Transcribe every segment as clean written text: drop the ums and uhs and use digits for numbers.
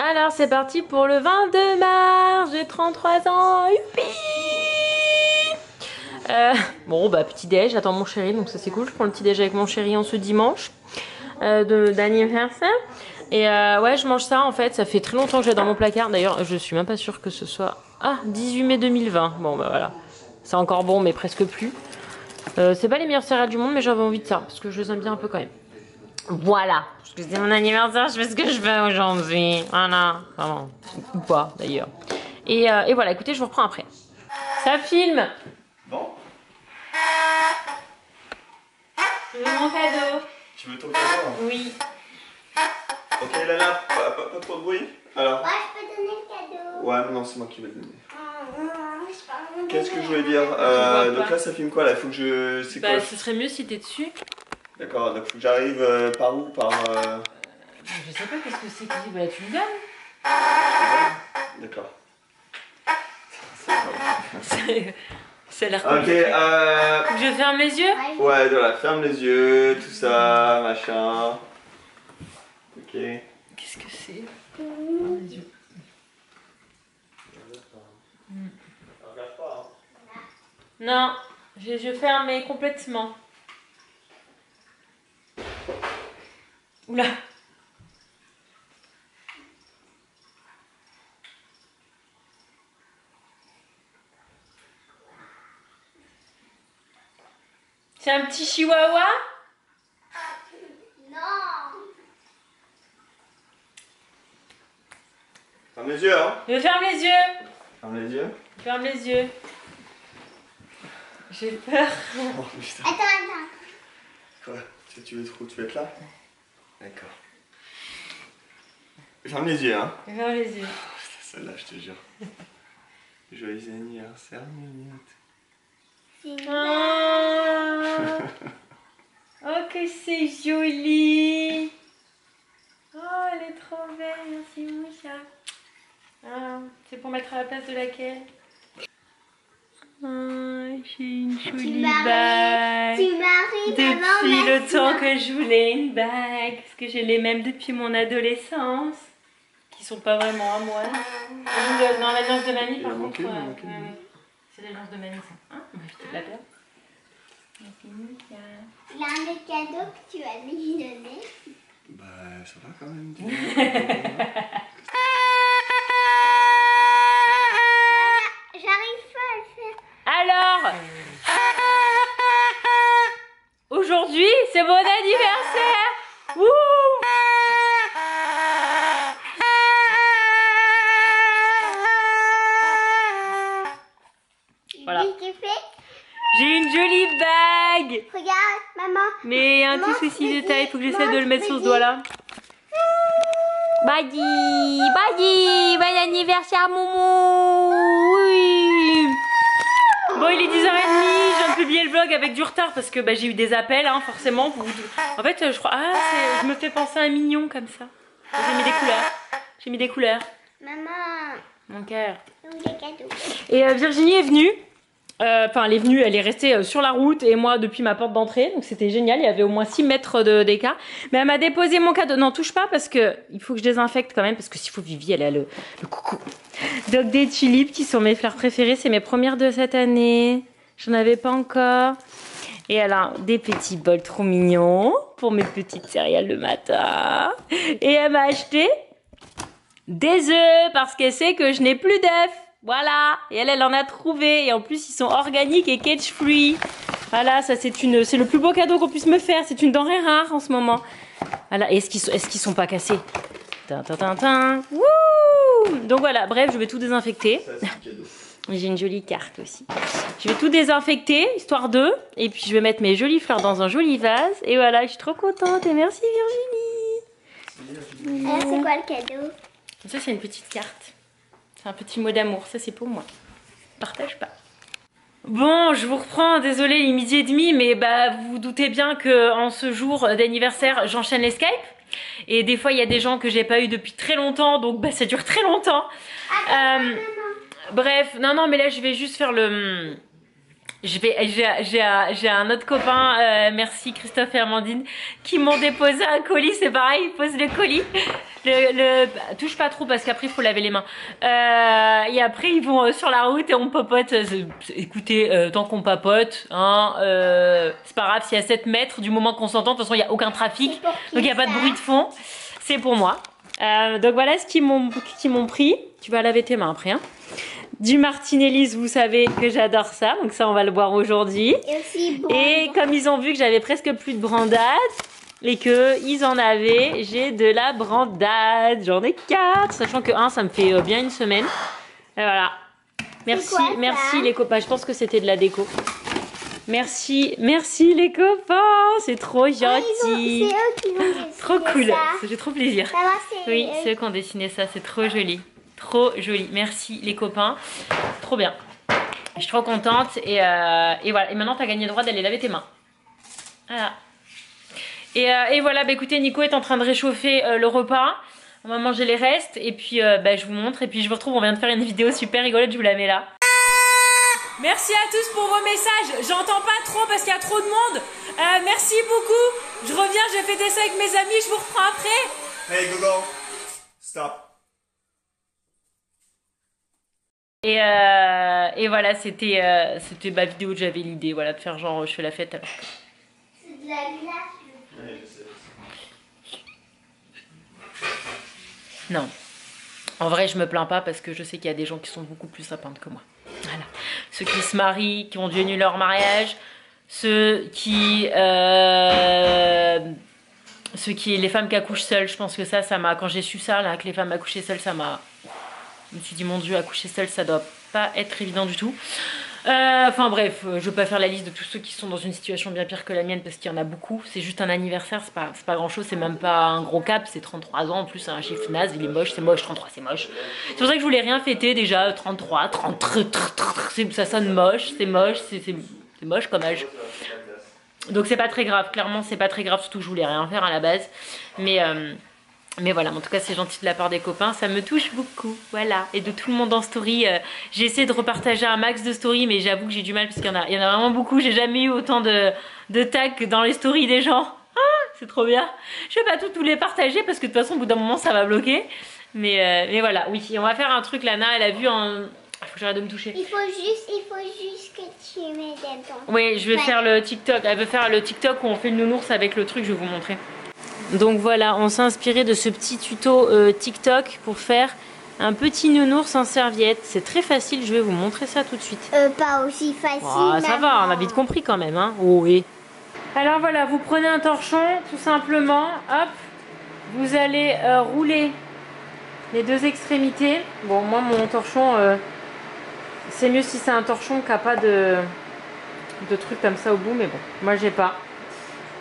Alors c'est parti pour le 22 mars, j'ai 33 ans, youpi. Bon bah petit déj, j'attends mon chéri donc ça c'est cool, je prends le petit déj avec mon chéri en ce dimanche d'anniversaire. Et ouais je mange ça en fait, ça fait très longtemps que j'ai dans mon placard, d'ailleurs je suis même pas sûre que ce soit... Ah 18 mai 2020, bon bah voilà, c'est encore bon mais presque plus. C'est pas les meilleures céréales du monde mais j'avais envie de ça, parce que je les aime bien un peu quand même. Voilà, parce que c'est mon anniversaire, je fais ce que je veux aujourd'hui. Voilà, vraiment, ou pas d'ailleurs. Et voilà, écoutez, je vous reprends après. Ça filme. Bon. Je veux mon cadeau. Tu veux ton cadeau hein? Oui. Ok, Lana, pas trop de bruit. Alors. Ouais, je peux donner le cadeau. Ouais, mais non, c'est moi qui vais le donner. Je Qu'est-ce que je voulais dire donc là, ça filme quoi là? Il faut que je. C'est quoi? Bah, ce serait mieux si t'es dessus. D'accord, donc faut que j'arrive par où? Par. Je sais pas qu'est-ce que c'est qui. Bah, tu me donnes. D'accord. Ça a l'air Ok, Faut que je ferme les yeux. ouais, voilà, ferme les yeux, tout ça, machin. Ok. Qu'est-ce que c'est? Ferme les yeux. Regarde pas, hein. Non, j'ai les yeux fermés complètement. Oula. C'est un petit chihuahua? Non. Ferme les yeux, hein. Je ferme les yeux. Ferme les yeux. Ferme les yeux. J'ai peur. Oh putain. Attends. Quoi? Tu veux trop, tu veux être là? D'accord. Ferme les yeux, hein. Ferme les yeux. Oh, putain, celle-là, je te jure. Joyeux anniversaire, Minute. Oh, oh que c'est joli. Oh, elle est trop belle, merci mon chat. Ah, c'est pour mettre à la place de laquelle? Oh, j'ai une jolie bague. Tu m'arrives Depuis le temps que je voulais une bague, parce que je les mêmes depuis mon adolescence, qui sont pas vraiment à moi. Dans l'alliance de mamie, par contre, c'est l'alliance de mamie, ça. Hein, on va éviter de la perdre. Là, le cadeau que tu as lui donné. Bah, ça va quand même. J'arrive pas à le faire. Alors, aujourd'hui, c'est mon anniversaire. Wouh! Voilà. Qu'est-ce que tu fais? J'ai une jolie bague. Regarde, maman. Mais un petit souci de taille, il faut que j'essaie de le mettre sur ce doigt-là. Badi, bon anniversaire Momo. Oui. Bon, il est 10h30, je viens de publier le vlog avec du retard parce que bah, j'ai eu des appels, hein, forcément. En fait, je crois, je me fais penser à un mignon comme ça. J'ai mis des couleurs. J'ai mis des couleurs. Maman. Mon cœur. Où les cadeaux? Et Virginie est venue. Enfin, elle est venue, elle est restée sur la route et moi depuis ma porte d'entrée. Donc c'était génial, il y avait au moins 6 mètres d'écart. Mais elle m'a déposé mon cadeau. Non, touche pas parce que il faut que je désinfecte quand même. Parce que s'il faut Vivi, elle a le coucou. Donc des tulipes qui sont mes fleurs préférées. C'est mes premières de cette année. J'en avais pas encore. Et elle a des petits bols trop mignons pour mes petites céréales le matin. Et elle m'a acheté des œufs parce qu'elle sait que je n'ai plus d'œufs. Voilà, et elle en a trouvé, et en plus ils sont organiques et cage-free. Voilà, ça c'est le plus beau cadeau qu'on puisse me faire, c'est une denrée rare en ce moment. Voilà, et est-ce qu'ils sont pas cassés? Wouh! Donc voilà, bref, je vais tout désinfecter. J'ai une jolie carte aussi. Je vais tout désinfecter, histoire d'eux, et puis je vais mettre mes jolies fleurs dans un joli vase. Et voilà, je suis trop contente, et merci Virginie. Alors, c'est quoi le cadeau? Ça c'est une petite carte. C'est un petit mot d'amour, ça c'est pour moi. Partage pas. Bon, je vous reprends, désolé, il est 12h30, mais bah vous vous doutez bien que en ce jour d'anniversaire, j'enchaîne les Skype. Et des fois, il y a des gens que j'ai pas eu depuis très longtemps, donc bah ça dure très longtemps. Bref, non, mais là je vais juste faire le... J'ai un autre copain, merci Christophe et Amandine, qui m'ont déposé un colis, c'est pareil, ils posent le colis. touche pas trop parce qu'après il faut laver les mains. Et après ils vont sur la route et on papote. Écoutez, tant qu'on papote, hein, c'est pas grave s'il y a 7 mètres du moment qu'on s'entend. De toute façon il n'y a aucun trafic, donc il n'y a pas de bruit de fond. C'est pour moi. Donc voilà ce qu'ils m'ont pris. Tu vas laver tes mains après. Hein. Du Martinelli's, vous savez que j'adore ça. Donc ça on va le boire aujourd'hui. Et comme ils ont vu que j'avais presque plus de brandade et qu'ils en avaient, j'ai de la brandade. J'en ai 4. Sachant que 1 ça me fait bien une semaine. Et voilà. Merci, quoi, merci les copains. Je pense que c'était de la déco. Merci, merci les copains. C'est trop gentil. C'est eux qui ont dessiné Trop cool. ça. J'ai trop plaisir. Ça va, c'est Oui, eux. c'est eux qui ont dessiné ça. C'est trop joli. Trop joli. Merci les copains. Trop bien. Je suis trop contente. Et voilà. Et maintenant, tu as gagné le droit d'aller laver tes mains. Voilà. Et voilà. Bah, écoutez, Nico est en train de réchauffer le repas. On va manger les restes. Et puis, bah, je vous montre. Et puis, je vous retrouve. On vient de faire une vidéo super rigolote. Je vous la mets là. Merci à tous pour vos messages. J'entends pas trop parce qu'il y a trop de monde. Merci beaucoup. Je reviens, j'ai fêté ça avec mes amis. Je vous reprends après. Hey Google, stop. Et voilà, c'était ma vidéo que j'avais l'idée, voilà, de faire genre je fais la fête alors. C'est de la glace. Ouais, je sais. Non. En vrai, je me plains pas parce que je sais qu'il y a des gens qui sont beaucoup plus sapins que moi. Voilà. Ceux qui se marient, qui ont dû annuler leur mariage, les femmes qui accouchent seules, je pense que ça m'a, quand j'ai su ça, là, que les femmes accouchaient seules, ça m'a, je me suis dit mon Dieu, accoucher seule, ça doit pas être évident du tout. Enfin bref, je vais pas faire la liste de tous ceux qui sont dans une situation bien pire que la mienne parce qu'il y en a beaucoup. C'est juste un anniversaire, c'est pas grand chose, c'est même pas un gros cap, c'est 33 ans en plus, c'est un chiffre naze, il est moche, c'est moche, 33 c'est moche. C'est pour ça que je voulais rien fêter déjà, 33, 30, ça sonne moche, c'est moche, c'est moche comme âge. Donc c'est pas très grave, clairement c'est pas très grave, surtout que je voulais rien faire à la base. Mais voilà, en tout cas c'est gentil de la part des copains, ça me touche beaucoup, voilà. Et de tout le monde en story, j'ai essayé de repartager un max de stories, mais j'avoue que j'ai du mal parce qu'il y en a vraiment beaucoup. J'ai jamais eu autant de tags dans les stories des gens. Ah, c'est trop bien. Je vais pas tous les partager parce que de toute façon au bout d'un moment ça va bloquer. Mais voilà, oui, on va faire un truc, Lana, elle a vu en... Il faut que j'arrête de me toucher. Il faut juste que tu m'aides dedans. Oui, je vais faire le TikTok. Elle veut faire le TikTok où on fait le nounours avec le truc, je vais vous montrer. Donc voilà, on s'est inspiré de ce petit tuto TikTok pour faire un petit nounours en serviette. C'est très facile, je vais vous montrer ça tout de suite. Pas aussi facile. Oh, ça va, on a vite compris quand même. Hein. Oh, oui. Alors voilà, vous prenez un torchon, tout simplement. Hop, vous allez rouler les deux extrémités. Bon, moi, mon torchon, c'est mieux si c'est un torchon qui n'a pas de trucs comme ça au bout. Mais bon, moi, j'ai pas.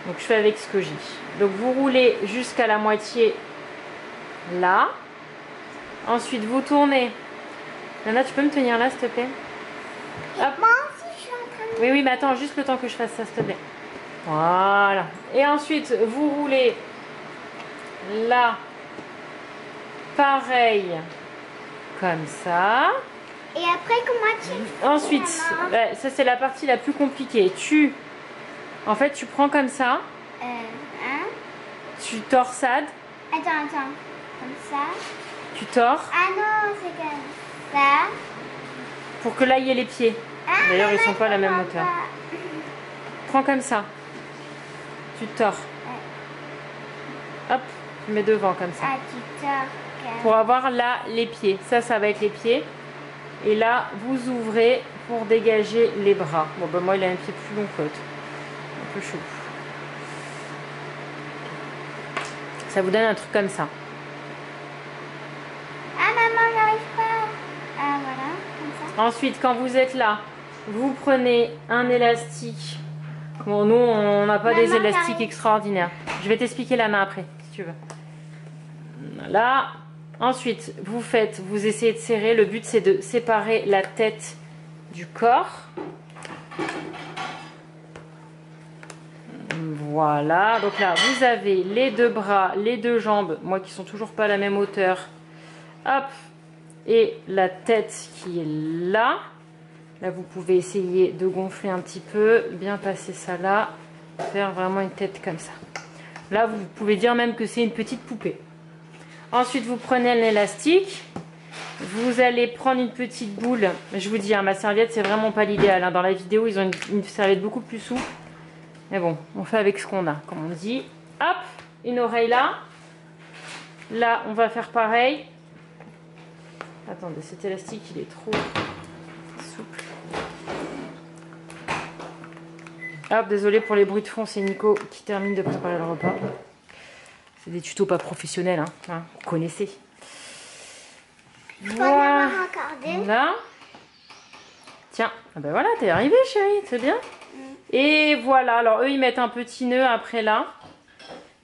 Donc je fais avec ce que j'ai. Donc vous roulez jusqu'à la moitié là. Ensuite vous tournez. Nana, tu peux me tenir là s'il te plaît? Hop. Moi aussi je suis en train de... Oui, mais attends, juste le temps que je fasse ça s'il te plaît. Voilà. Et ensuite vous roulez là. Pareil. Comme ça. Et après comment tu fais? Ensuite, ça c'est la partie la plus compliquée. En fait, tu prends comme ça, tu torsades. Attends, comme ça. Tu tords Ah non, c'est comme ça. pour que là il y ait les pieds. Ah, D'ailleurs, ils maman, sont pas à la même comment hauteur. pas? Prends comme ça. Tu tords. Hop, tu mets devant comme ça. Ah, tu tords. Pour avoir là les pieds. Ça va être les pieds. Et là, vous ouvrez pour dégager les bras. Bon, ben moi, il a un pied plus long que l'autre. Un peu chaud. Ça vous donne un truc comme ça. Ah maman, j'arrive pas. Ah voilà, comme ça. Ensuite, quand vous êtes là, vous prenez un élastique. Bon, nous, on n'a pas Maman, des élastiques j'arrive. extraordinaires. Je vais t'expliquer la main après, si tu veux. Voilà. Ensuite, vous essayez de serrer. Le but, c'est de séparer la tête du corps. Voilà. Donc là, vous avez les deux bras, les deux jambes, moi qui sont toujours pas à la même hauteur. Hop. Et la tête qui est là. Là, vous pouvez essayer de gonfler un petit peu, bien passer ça là, faire vraiment une tête comme ça. Là, vous pouvez dire même que c'est une petite poupée. Ensuite, vous prenez l'élastique. Vous allez prendre une petite boule. Je vous dis, hein, ma serviette, c'est vraiment pas l'idéal. Hein. Dans la vidéo, ils ont une serviette beaucoup plus souple. Mais bon, on fait avec ce qu'on a, comme on dit. Hop, une oreille là. Là, on va faire pareil. Attendez, cet élastique, il est trop souple. Hop, désolé pour les bruits de fond, c'est Nico qui termine de préparer le repas. C'est des tutos pas professionnels, hein, vous connaissez. Voilà. Là. Tiens, ah ben voilà, t'es arrivé chérie, c'est bien. Et voilà, alors eux ils mettent un petit nœud après là.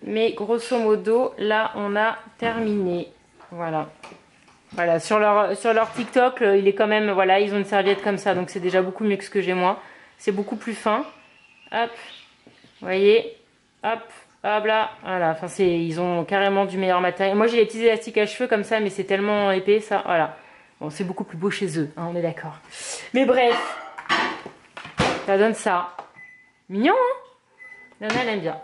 Mais grosso modo, là on a terminé. Voilà. Voilà, sur leur TikTok, il est quand même, voilà, ils ont une serviette comme ça, donc c'est déjà beaucoup mieux que ce que j'ai moi. C'est beaucoup plus fin. Hop, vous voyez, hop, hop là, voilà, enfin ils ont carrément du meilleur matériel. Moi j'ai les petits élastiques à cheveux comme ça, mais c'est tellement épais ça, voilà. Bon, c'est beaucoup plus beau chez eux, hein, on est d'accord. Mais bref, ça donne ça. Mignon, hein? Lana, elle aime bien.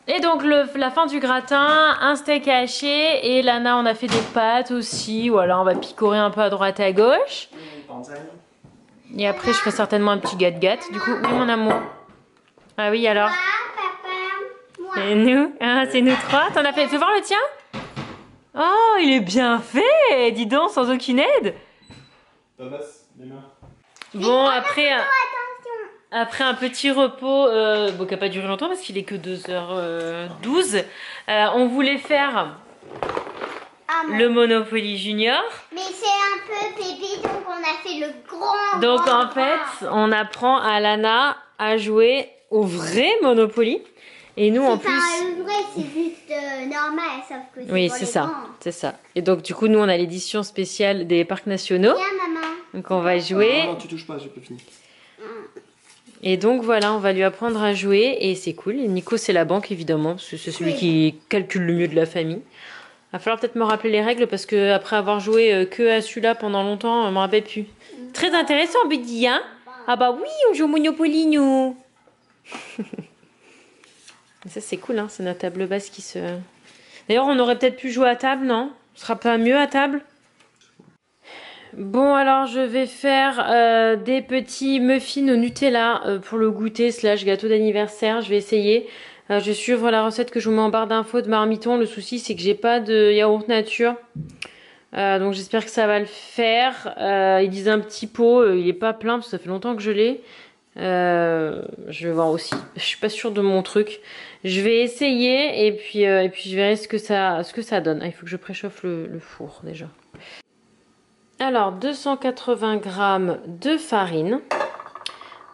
Et donc la fin du gratin, un steak haché et Lana on a fait des pâtes aussi. Voilà, on va picorer un peu à droite à gauche. Et après je ferai certainement un petit gâte-gâte. Du coup, oui mon amour. Ah oui alors. Papa, moi. Et nous, hein, c'est nous trois. T'en as fait. Fais voir le tien. Oh, il est bien fait. Dis donc, sans aucune aide. Thomas, les mains. Bon, après un petit repos, bon, qui n'a pas duré longtemps parce qu'il est que 2h12, on voulait faire le Monopoly Junior. Mais c'est un peu bébé, donc on a fait le grand. Donc en fait, on apprend à Lana à jouer au vrai Monopoly. Et nous en plus... Le vrai, c'est juste normal, sauf que c'est Oui, pour c'est les ça, grands. c'est ça. Et donc du coup, nous on a l'édition spéciale des parcs nationaux. Viens, maman. Donc on va jouer. Non, tu touches pas, j'ai pas fini. Et donc voilà, on va lui apprendre à jouer et c'est cool. Et Nico, c'est la banque évidemment, parce que c'est celui qui calcule le mieux de la famille. Il va falloir peut-être me rappeler les règles parce que après avoir joué que à celui-là pendant longtemps, je me rappelle plus. Très intéressant, Buddy, hein? Ah bah oui, on joue au Monopoly, nous. Ça c'est cool, hein, c'est notre table basse qui se... D'ailleurs, on aurait peut-être pu jouer à table, non? Ce sera pas mieux à table? Bon, alors je vais faire des petits muffins au Nutella pour le goûter slash gâteau d'anniversaire. Je vais essayer. Je vais suivre la recette que je vous mets en barre d'infos de Marmiton. Le souci, c'est que j'ai pas de yaourt nature. Donc j'espère que ça va le faire. Ils disent un petit pot. Il est pas plein parce que ça fait longtemps que je l'ai. Je vais voir aussi. Je suis pas sûre de mon truc. Je vais essayer et puis je verrai ce que ça donne. Ah, il faut que je préchauffe le four déjà. Alors 280 g de farine,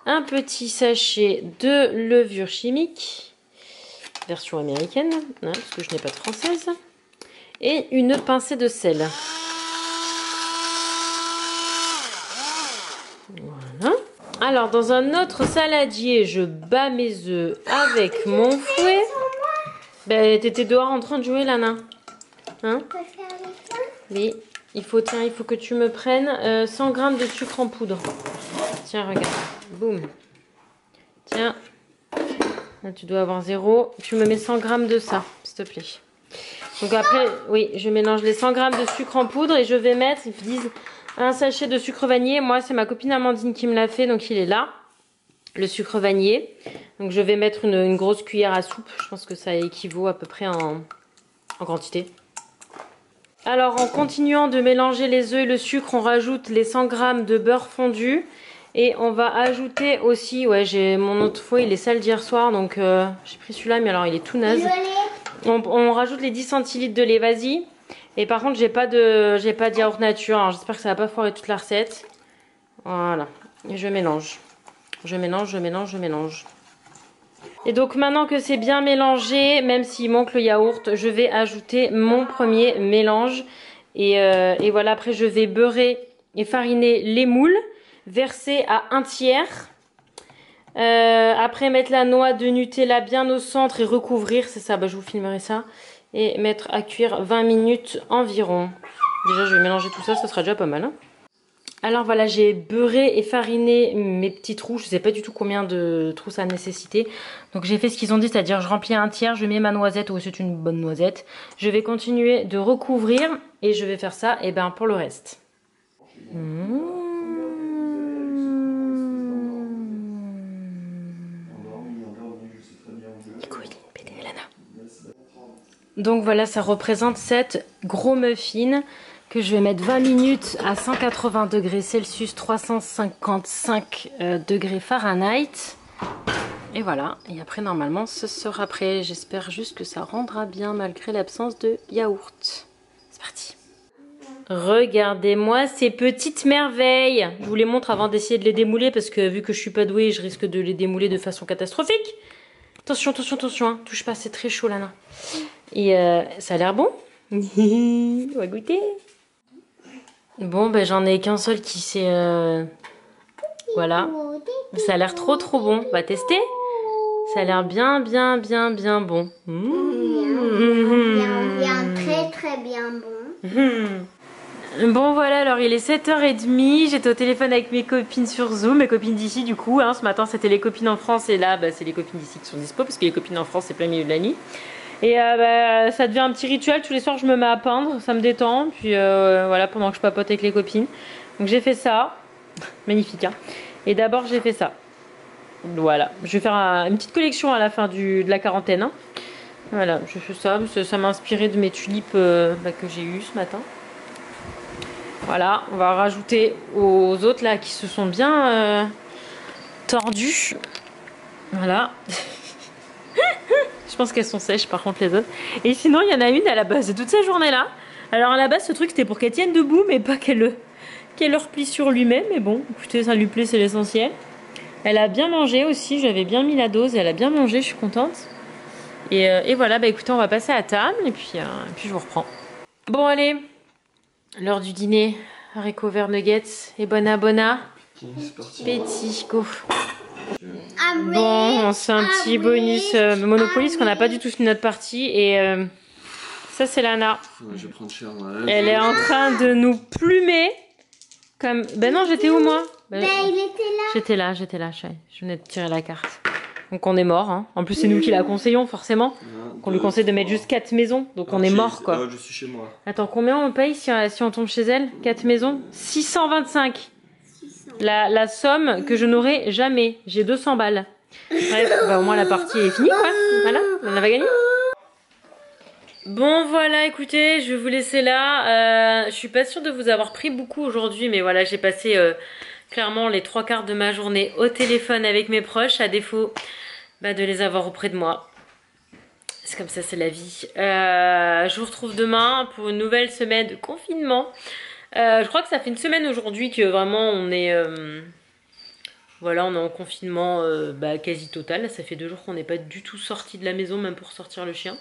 un petit sachet de levure chimique, version américaine, hein, parce que je n'ai pas de française, et une pincée de sel. Voilà. Alors dans un autre saladier, je bats mes œufs avec mon fouet. Ben, t'étais dehors en train de jouer, Lana. Hein? On peut faire les ça? Oui. Il faut que tu me prennes 100 g de sucre en poudre. Tiens, regarde. Boum. Tiens. Là, tu dois avoir 0. Tu me mets 100 g de ça, s'il te plaît. Donc après, oui, je mélange les 100 g de sucre en poudre et je vais mettre, ils disent, un sachet de sucre vanillé. Moi, c'est ma copine Amandine qui me l'a fait, donc il est là. Le sucre vanillé. Donc je vais mettre une grosse cuillère à soupe. Je pense que ça équivaut à peu près en quantité. Alors en continuant de mélanger les œufs et le sucre, on rajoute les 100 g de beurre fondu. Et on va ajouter aussi, ouais, j'ai mon autre fouet, il est sale d'hier soir, donc j'ai pris celui-là, mais alors il est tout naze. On rajoute les 10 centilitres de lait, vas-y. Et par contre, j'ai pas de yaourt nature, alors j'espère que ça va pas foirer toute la recette. Voilà, et je mélange. Je mélange, je mélange, je mélange. Et donc maintenant que c'est bien mélangé, même s'il manque le yaourt, je vais ajouter mon premier mélange. Et voilà, après je vais beurrer et fariner les moules, verser à 1 tiers. Après mettre la noix de Nutella bien au centre et recouvrir, c'est ça, bah, je vous filmerai ça. Et mettre à cuire 20 minutes environ. Déjà je vais mélanger tout ça, ça sera déjà pas mal. Hein. Alors voilà, j'ai beurré et fariné mes petits trous. Je sais pas du tout combien de trous ça a nécessité. Donc j'ai fait ce qu'ils ont dit, c'est-à-dire je remplis un tiers, je mets ma noisette, ou c'est une bonne noisette. Je vais continuer de recouvrir et je vais faire ça et ben pour le reste. Nico, il est une BD, Lana. Donc voilà, ça représente 7 gros muffins que je vais mettre 20 minutes à 180 degrés Celsius, 355 degrés Fahrenheit. Et voilà, et après normalement ce sera prêt. J'espère juste que ça rendra bien malgré l'absence de yaourt. C'est parti. Regardez-moi ces petites merveilles. Je vous les montre avant d'essayer de les démouler parce que vu que je suis pas douée, je risque de les démouler de façon catastrophique. Attention, attention, attention, hein. Touche pas, c'est très chaud Lana. Et ça a l'air bon. On va goûter. Bon, ben j'en ai qu'un seul qui s'est... Voilà. Ça a l'air trop trop bon. On va tester. Ça a l'air bien bien bien bien bon. Bien, très très bien bon. Bon voilà, alors il est 7h30. J'étais au téléphone avec mes copines sur Zoom. Mes copines d'ici du coup. Hein. Ce matin c'était les copines en France et là bah, c'est les copines d'ici qui sont dispo parce que les copines en France c'est plein milieu de la nuit. Et bah, ça devient un petit rituel, tous les soirs je me mets à peindre, ça me détend, puis voilà, pendant que je papote avec les copines. Donc j'ai fait ça, magnifique hein. Et d'abord j'ai fait ça. Voilà, je vais faire une petite collection à la fin de la quarantaine. Hein. Voilà, je fais ça, ça m'a inspiré de mes tulipes bah, que j'ai eues ce matin. Voilà, on va rajouter aux autres là qui se sont bien tordues. Voilà. Je pense qu'elles sont sèches par contre les autres. Et sinon il y en a une à la base de toute cette journée là. Alors à la base ce truc c'était pour qu'elle tienne debout mais pas qu'elle le replie sur lui-même. Mais bon écoutez ça lui plaît, c'est l'essentiel. Elle a bien mangé aussi, j'avais bien mis la dose et elle a bien mangé, je suis contente. Et voilà, bah écoutez on va passer à table et puis je vous reprends. Bon allez, l'heure du dîner. Haricots verts nuggets et bona. Petit, go. Bon, on se fait un petit bonus Monopoly parce qu'on n'a pas du tout fini notre partie. Et ça, c'est Lana. Je vais prendre cher. Elle est en train de nous plumer. Comme... Ben non, j'étais où moi Il était là. J'étais là. Je venais de tirer la carte. Donc on est mort. Hein. En plus, c'est nous qui la conseillons, forcément. On lui conseille de mettre juste 4 maisons. Donc on est mort, quoi. Je suis chez moi. Attends, combien on paye si on tombe chez elle? 4 maisons 625. La somme que je n'aurai jamais. J'ai 200 balles. Bref, bah, au moins la partie est finie quoi. Voilà, on avait gagné. Bon voilà, écoutez, je vais vous laisser là. Je suis pas sûre de vous avoir pris beaucoup aujourd'hui, mais voilà, j'ai passé clairement les 3/4 de ma journée au téléphone avec mes proches, à défaut bah, de les avoir auprès de moi. C'est comme ça, c'est la vie. Je vous retrouve demain pour une nouvelle semaine de confinement. Je crois que ça fait une semaine aujourd'hui que vraiment on est voilà, on est en confinement bah, quasi total. Là, ça fait 2 jours qu'on n'est pas du tout sorti de la maison, même pour sortir le chien.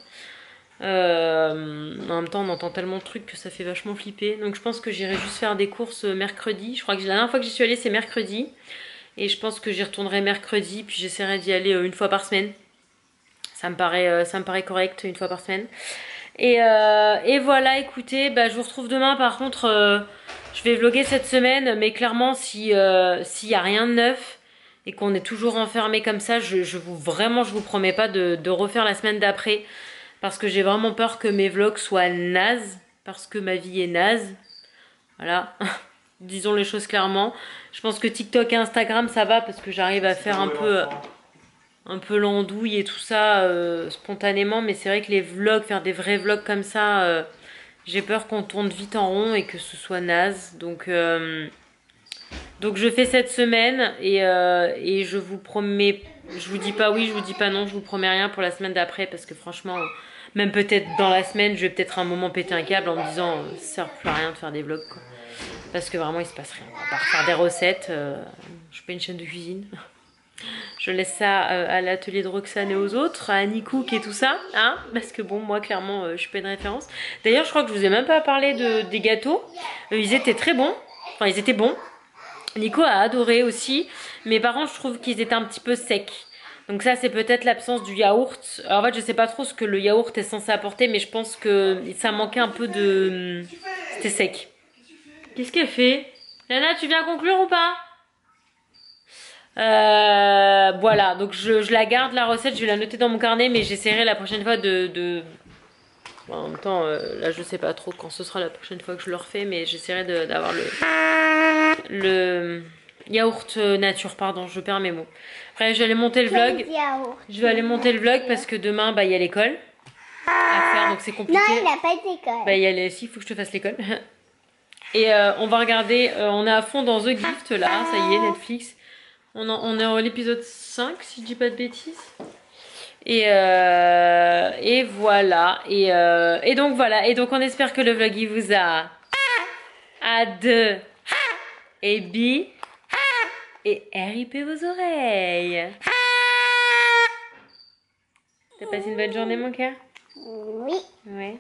En même temps on entend tellement de trucs que ça fait vachement flipper. Donc je pense que j'irai juste faire des courses mercredi. Je crois que la dernière fois que j'y suis allée c'est mercredi. Et je pense que j'y retournerai mercredi. Puis j'essaierai d'y aller une fois par semaine. Ça me paraît correct, une fois par semaine. Et voilà, écoutez, bah, je vous retrouve demain. Par contre, je vais vlogger cette semaine, mais clairement, s'il y a rien de neuf et qu'on est toujours enfermé comme ça, je vous promets pas de refaire la semaine d'après, parce que j'ai vraiment peur que mes vlogs soient nazes, parce que ma vie est naze. Voilà, disons les choses clairement. Je pense que TikTok et Instagram, ça va, parce que j'arrive à faire un peu l'andouille et tout ça spontanément, mais c'est vrai que les vlogs, faire des vrais vlogs comme ça, j'ai peur qu'on tourne vite en rond et que ce soit naze. Donc je fais cette semaine et je vous promets, je vous dis pas oui, je vous dis pas non, je vous promets rien pour la semaine d'après, parce que franchement, même peut-être dans la semaine, je vais peut-être un moment péter un câble en me disant ça sert plus à rien de faire des vlogs quoi. Parce que vraiment il se passe rien, à part faire des recettes, je fais pas une chaîne de cuisine. Je laisse ça à l'atelier de Roxane et aux autres, à Annie-Cook et tout ça, hein, parce que bon, moi clairement, je suis pas une référence. D'ailleurs, je crois que je vous ai même pas parlé des gâteaux. Ils étaient très bons, enfin ils étaient bons. Nico a adoré aussi, mais par contre, je trouve qu'ils étaient un petit peu secs. Donc ça, c'est peut-être l'absence du yaourt. Alors, en fait, je sais pas trop ce que le yaourt est censé apporter, mais je pense que ça manquait un peu de... C'était sec. Qu'est-ce qu'elle fait? Lana, tu viens conclure ou pas? Voilà, donc je la garde la recette, je vais la noter dans mon carnet, mais j'essaierai la prochaine fois Bon, en même temps, là je sais pas trop quand ce sera la prochaine fois que je le refais, mais j'essaierai d'avoir le yaourt nature, pardon, je perds mes mots. Après, je vais aller monter le vlog. Je vais aller monter le vlog parce que demain, bah, il y a l'école à faire, donc c'est compliqué. Non, il n'a pas d'école. Bah, si, il faut que je te fasse l'école. Et on va regarder, on est à fond dans The Gift là, ça y est, Netflix. On est à l'épisode 5, si je dis pas de bêtises. Et voilà. Et donc voilà. Et donc on espère que le vlog il vous a de et bi et RIP vos oreilles. T'as passé une bonne journée mon cœur? Oui. Ouais.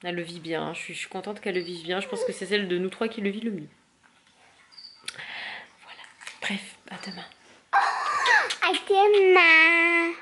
Elle le vit bien. Je suis contente qu'elle le vive bien. Je pense que c'est celle de nous trois qui le vit le mieux. Voilà. Bref, à demain. À demain.